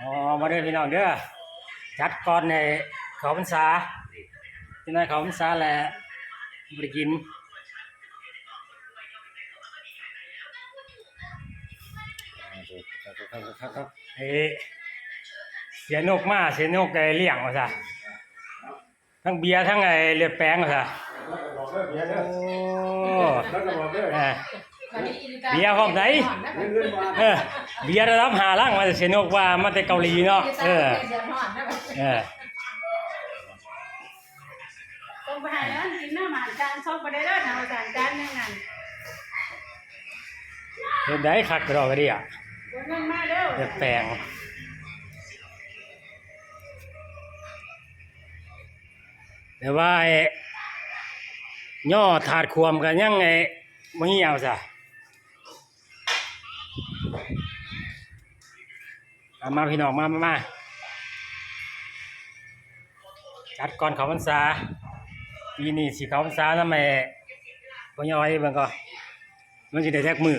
อ๋อมาเด้อพี่น้องเด้อจัดก่อนในเขาพรรษาที่นั่นเขาพรรษาแหละบริกินครับเฮ้เสียนกมาเสียนกไอ้เลี้ยงมาซะทั้งเบียร์ทั้งไอ้เลือดแป้งมาซะโอ้เบียร์พร้อมไหนเบียร์ระดับ5 ลังมาเสียนกว่ามาแต่เกาหลีเนาะต้องไปหาแล้วกินหน้าหมาจานชอบไปได้แล้วนะจานนึงนั่นเห็นได้คักกระดอกกระเดี่ยเงินมาเด้อเลือดแป้งแต่ว่าไอ้ย่อถาดควมกันยังไงบ่เหี่ยวซะมาพี่น้องมาจัดก่อนเขาพรรษาปีนี้สิเขาพรรษานำแม่บ่ย่อยเบิ่งก็มันสิได้แทกมือ